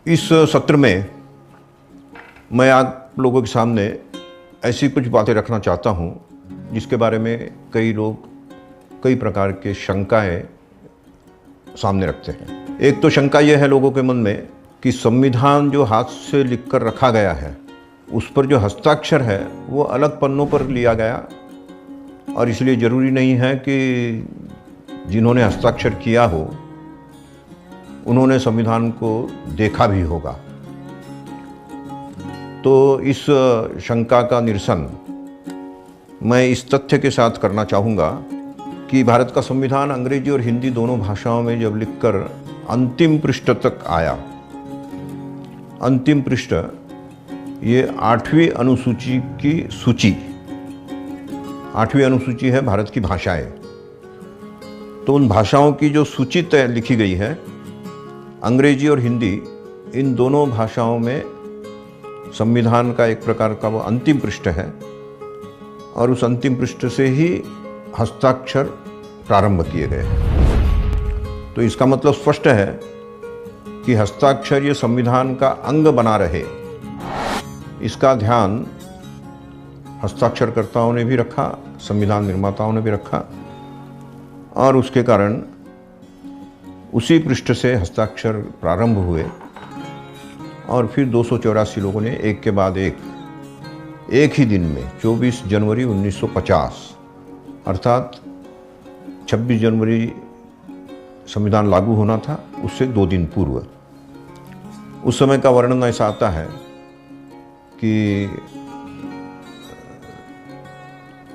इस सत्र में मैं आप लोगों के सामने ऐसी कुछ बातें रखना चाहता हूं जिसके बारे में कई लोग कई प्रकार के शंकाएं सामने रखते हैं। एक तो शंका यह है लोगों के मन में कि संविधान जो हाथ से लिखकर रखा गया है उस पर जो हस्ताक्षर है वो अलग पन्नों पर लिया गया और इसलिए ज़रूरी नहीं है कि जिन्होंने हस्ताक्षर किया हो उन्होंने संविधान को देखा भी होगा। तो इस शंका का निरसन मैं इस तथ्य के साथ करना चाहूँगा कि भारत का संविधान अंग्रेजी और हिंदी दोनों भाषाओं में जब लिखकर अंतिम पृष्ठ तक आया, अंतिम पृष्ठ ये 8वीं अनुसूची की सूची, 8वीं अनुसूची है भारत की भाषाएं। तो उन भाषाओं की जो सूची तय लिखी गई है, अंग्रेजी और हिंदी इन दोनों भाषाओं में संविधान का एक प्रकार का वो अंतिम पृष्ठ है और उस अंतिम पृष्ठ से ही हस्ताक्षर प्रारंभ किए गए हैं। तो इसका मतलब स्पष्ट है कि हस्ताक्षर ये संविधान का अंग बना रहे, इसका ध्यान हस्ताक्षरकर्ताओं ने भी रखा, संविधान निर्माताओं ने भी रखा और उसके कारण उसी पृष्ठ से हस्ताक्षर प्रारंभ हुए और फिर 284 लोगों ने एक के बाद एक ही दिन में 24 जनवरी 1950 अर्थात 26 जनवरी संविधान लागू होना था, उससे 2 दिन पूर्व। उस समय का वर्णन ऐसा आता है कि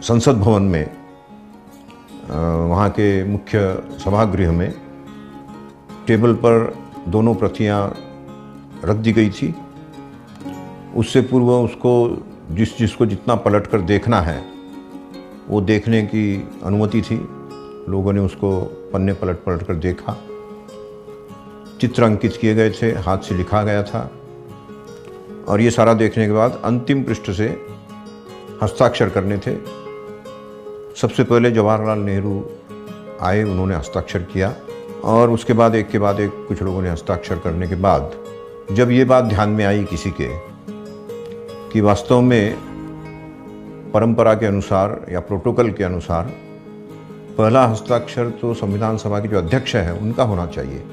संसद भवन में वहाँ के मुख्य सभागृह में टेबल पर दोनों प्रतियां रख दी गई थी। उससे पूर्व उसको जिसको जितना पलट कर देखना है वो देखने की अनुमति थी। लोगों ने उसको पन्ने पलट पलट कर देखा, चित्र अंकित किए गए थे, हाथ से लिखा गया था और ये सारा देखने के बाद अंतिम पृष्ठ से हस्ताक्षर करने थे। सबसे पहले जवाहरलाल नेहरू आए, उन्होंने हस्ताक्षर किया और उसके बाद एक के बाद एक कुछ लोगों ने हस्ताक्षर करने के बाद जब ये बात ध्यान में आई किसी के कि वास्तव में परंपरा के अनुसार या प्रोटोकॉल के अनुसार पहला हस्ताक्षर तो संविधान सभा के जो अध्यक्ष हैं उनका होना चाहिए।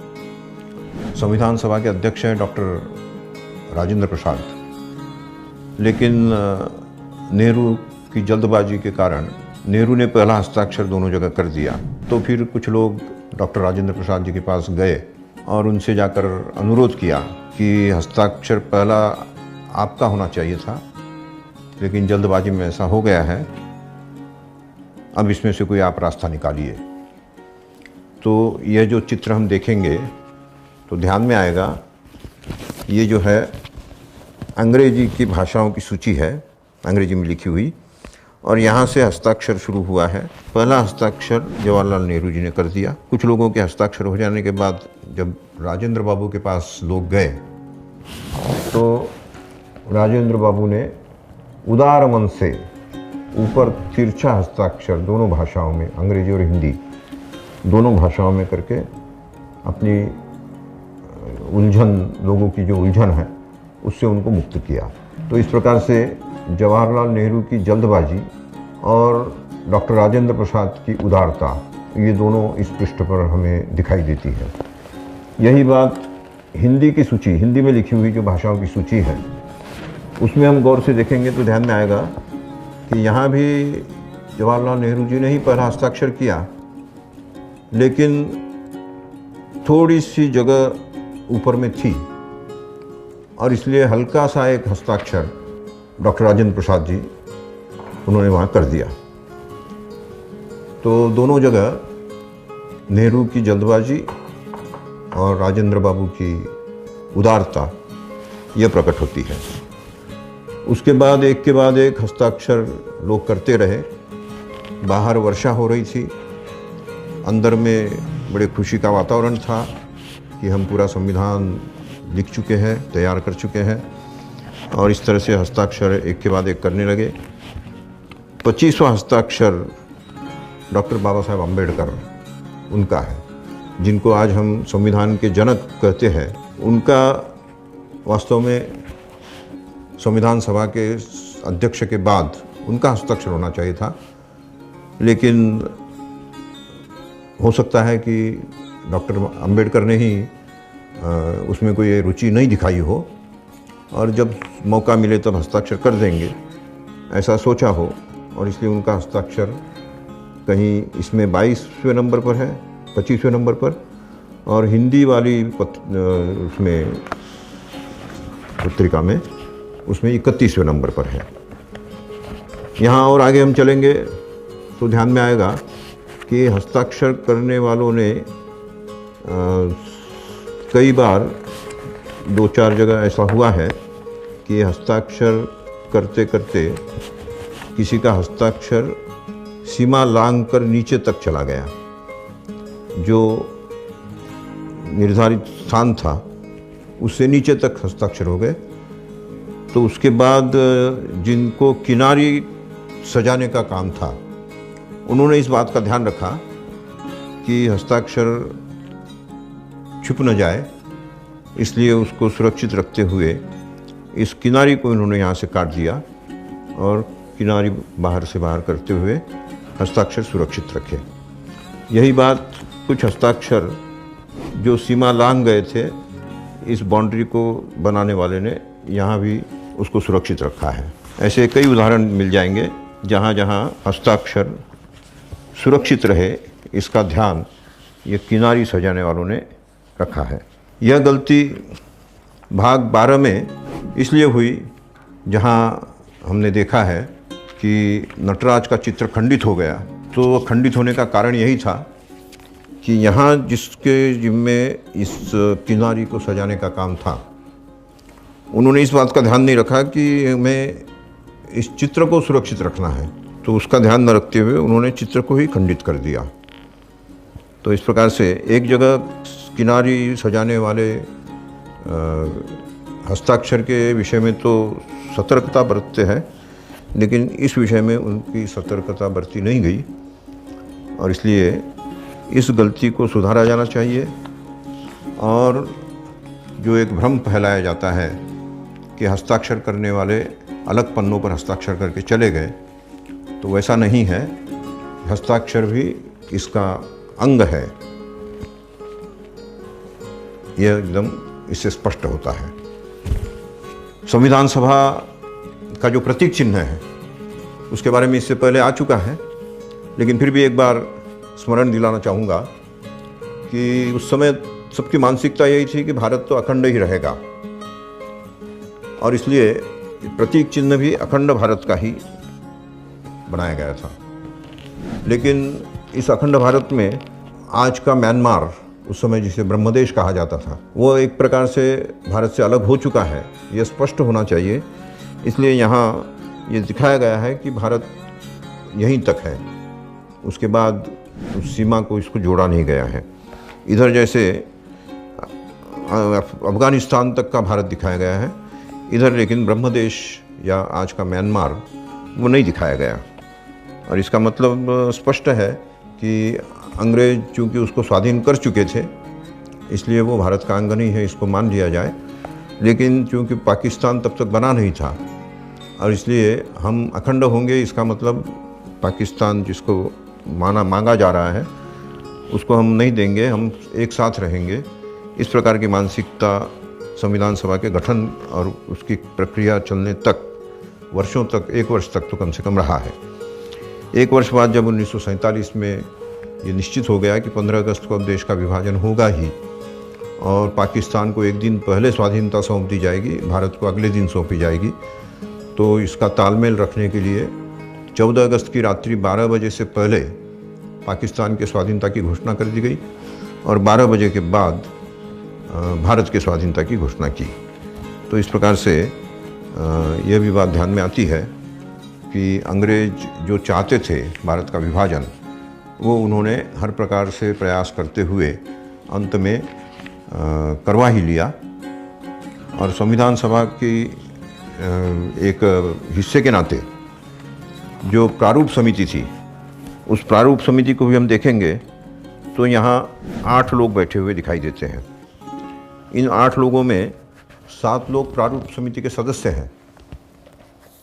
संविधान सभा के अध्यक्ष हैं डॉक्टर राजेंद्र प्रसाद, लेकिन नेहरू की जल्दबाजी के कारण नेहरू ने पहला हस्ताक्षर दोनों जगह कर दिया। तो फिर कुछ लोग डॉक्टर राजेंद्र प्रसाद जी के पास गए और उनसे जाकर अनुरोध किया कि हस्ताक्षर पहला आपका होना चाहिए था, लेकिन जल्दबाजी में ऐसा हो गया है, अब इसमें से कोई आप रास्ता निकालिए। तो यह जो चित्र हम देखेंगे तो ध्यान में आएगा, ये जो है अंग्रेजी की भाषाओं की सूची है, अंग्रेजी में लिखी हुई, और यहाँ से हस्ताक्षर शुरू हुआ है। पहला हस्ताक्षर जवाहरलाल नेहरू जी ने कर दिया। कुछ लोगों के हस्ताक्षर हो जाने के बाद जब राजेंद्र बाबू के पास लोग गए तो राजेंद्र बाबू ने उदार मन से ऊपर तिरछा हस्ताक्षर दोनों भाषाओं में, अंग्रेजी और हिंदी दोनों भाषाओं में करके अपनी उलझन, लोगों की जो उलझन है उससे उनको मुक्त किया। तो इस प्रकार से जवाहरलाल नेहरू की जल्दबाजी और डॉक्टर राजेंद्र प्रसाद की उदारता, ये दोनों इस पृष्ठ पर हमें दिखाई देती है। यही बात हिंदी की सूची, हिंदी में लिखी हुई जो भाषाओं की सूची है उसमें हम गौर से देखेंगे तो ध्यान में आएगा कि यहाँ भी जवाहरलाल नेहरू जी ने ही पहला हस्ताक्षर किया, लेकिन थोड़ी सी जगह ऊपर में थी और इसलिए हल्का सा एक हस्ताक्षर डॉक्टर राजेंद्र प्रसाद जी उन्होंने वहाँ कर दिया। तो दोनों जगह नेहरू की जल्दबाजी और राजेंद्र बाबू की उदारता यह प्रकट होती है। उसके बाद एक के बाद एक हस्ताक्षर लोग करते रहे। बाहर वर्षा हो रही थी, अंदर में बड़े खुशी का वातावरण था कि हम पूरा संविधान लिख चुके हैं, तैयार कर चुके हैं और इस तरह से हस्ताक्षर एक के बाद एक करने लगे। 25वां हस्ताक्षर डॉक्टर बाबा साहेब अम्बेडकर उनका है, जिनको आज हम संविधान के जनक कहते हैं। उनका वास्तव में संविधान सभा के अध्यक्ष के बाद उनका हस्ताक्षर होना चाहिए था, लेकिन हो सकता है कि डॉक्टर अंबेडकर ने ही उसमें कोई रुचि नहीं दिखाई हो और जब मौका मिले तब हस्ताक्षर कर देंगे ऐसा सोचा हो, और इसलिए उनका हस्ताक्षर कहीं इसमें 22वें नंबर पर है, 25वें नंबर पर, और हिंदी वाली उसमें पत्रिका में उसमें 31वें नंबर पर है। यहाँ और आगे हम चलेंगे तो ध्यान में आएगा कि हस्ताक्षर करने वालों ने कई बार 2-4 जगह ऐसा हुआ है कि हस्ताक्षर करते करते किसी का हस्ताक्षर सीमा लांघ कर नीचे तक चला गया, जो निर्धारित स्थान था उससे नीचे तक हस्ताक्षर हो गए। तो उसके बाद जिनको किनारी सजाने का काम था उन्होंने इस बात का ध्यान रखा कि हस्ताक्षर छुप न जाए, इसलिए उसको सुरक्षित रखते हुए इस किनारी को इन्होंने यहाँ से काट दिया और किनारी बाहर से बाहर करते हुए हस्ताक्षर सुरक्षित रखे। यही बात कुछ हस्ताक्षर जो सीमा लांघ गए थे, इस बाउंड्री को बनाने वाले ने यहाँ भी उसको सुरक्षित रखा है। ऐसे कई उदाहरण मिल जाएंगे जहाँ जहाँ हस्ताक्षर सुरक्षित रहे, इसका ध्यान ये किनारी सजाने वालों ने रखा है। यह गलती भाग 12 में इसलिए हुई जहाँ हमने देखा है कि नटराज का चित्र खंडित हो गया। तो खंडित होने का कारण यही था कि यहाँ जिसके जिम्मे इस किनारी को सजाने का काम था, उन्होंने इस बात का ध्यान नहीं रखा कि हमें इस चित्र को सुरक्षित रखना है, तो उसका ध्यान न रखते हुए उन्होंने चित्र को ही खंडित कर दिया। तो इस प्रकार से एक जगह किनारी सजाने वाले हस्ताक्षर के विषय में तो सतर्कता बरतते हैं, लेकिन इस विषय में उनकी सतर्कता बरती नहीं गई और इसलिए इस गलती को सुधारा जाना चाहिए। और जो एक भ्रम फैलाया जाता है कि हस्ताक्षर करने वाले अलग पन्नों पर हस्ताक्षर करके चले गए, तो वैसा नहीं है। हस्ताक्षर भी इसका अंग है, यह एकदम इससे स्पष्ट होता है। संविधान सभा का जो प्रतीक चिन्ह है उसके बारे में इससे पहले आ चुका है, लेकिन फिर भी एक बार स्मरण दिलाना चाहूँगा कि उस समय सबकी मानसिकता यही थी कि भारत तो अखंड ही रहेगा, और इसलिए प्रतीक चिन्ह भी अखंड भारत का ही बनाया गया था। लेकिन इस अखंड भारत में आज का म्यांमार, उस समय जिसे ब्रह्मदेश कहा जाता था, वो एक प्रकार से भारत से अलग हो चुका है, यह स्पष्ट होना चाहिए। इसलिए यहाँ ये दिखाया गया है कि भारत यहीं तक है, उसके बाद उस सीमा को इसको जोड़ा नहीं गया है। इधर जैसे अफ़गानिस्तान तक का भारत दिखाया गया है, इधर लेकिन ब्रह्मदेश या आज का म्यांमार वो नहीं दिखाया गया। और इसका मतलब स्पष्ट है कि अंग्रेज चूँकि उसको स्वाधीन कर चुके थे, इसलिए वो भारत का अंग नहीं है, इसको मान लिया जाए। लेकिन चूँकि पाकिस्तान तब तक बना नहीं था और इसलिए हम अखंड होंगे, इसका मतलब पाकिस्तान जिसको मांगा जा रहा है उसको हम नहीं देंगे, हम एक साथ रहेंगे। इस प्रकार की मानसिकता संविधान सभा के गठन और उसकी प्रक्रिया चलने तक, वर्षों तक, 1 वर्ष तक तो कम से कम रहा है। 1 वर्ष बाद जब 1947 में ये निश्चित हो गया कि 15 अगस्त को अब देश का विभाजन होगा ही और पाकिस्तान को एक दिन पहले स्वाधीनता सौंप दी जाएगी, भारत को अगले दिन सौंपी जाएगी, तो इसका तालमेल रखने के लिए 14 अगस्त की रात्रि 12 बजे से पहले पाकिस्तान के स्वाधीनता की घोषणा कर दी गई और 12 बजे के बाद भारत के स्वाधीनता की घोषणा की। तो इस प्रकार से यह भी बात ध्यान में आती है कि अंग्रेज जो चाहते थे भारत का विभाजन, वो उन्होंने हर प्रकार से प्रयास करते हुए अंत में करवा ही लिया। और संविधान सभा की एक हिस्से के नाते जो प्रारूप समिति थी, उस प्रारूप समिति को भी हम देखेंगे तो यहाँ 8 लोग बैठे हुए दिखाई देते हैं। इन 8 लोगों में 7 लोग प्रारूप समिति के सदस्य हैं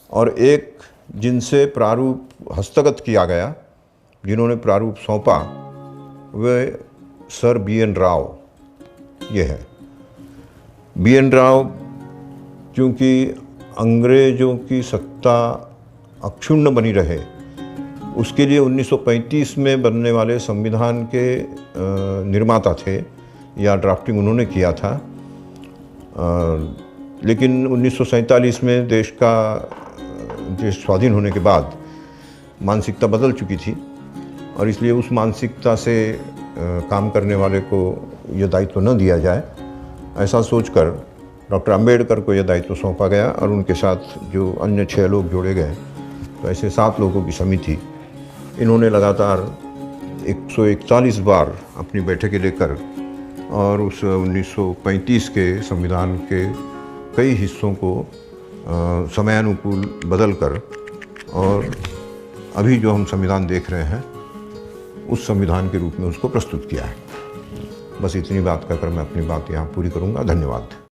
और एक जिनसे प्रारूप हस्तगत किया गया, जिन्होंने प्रारूप सौंपा, वे सर बी.एन. राव ये है। बी.एन. राव क्योंकि अंग्रेज़ों की सत्ता अक्षुण्ण बनी रहे, उसके लिए 1935 में बनने वाले संविधान के निर्माता थे या ड्राफ्टिंग उन्होंने किया था। लेकिन 1947 में देश स्वाधीन होने के बाद मानसिकता बदल चुकी थी और इसलिए उस मानसिकता से काम करने वाले को यह दायित्व न दिया जाए, ऐसा सोचकर डॉक्टर अंबेडकर को यह दायित्व सौंपा गया और उनके साथ जो अन्य 6 लोग जोड़े गए, तो ऐसे 7 लोगों की समिति, इन्होंने लगातार 141 बार अपनी बैठकें लेकर और उस 1935 के संविधान के कई हिस्सों को समयानुकूल बदलकर और अभी जो हम संविधान देख रहे हैं उस संविधान के रूप में उसको प्रस्तुत किया है। बस इतनी बात कहकर मैं अपनी बात यहाँ पूरी करूँगा। धन्यवाद।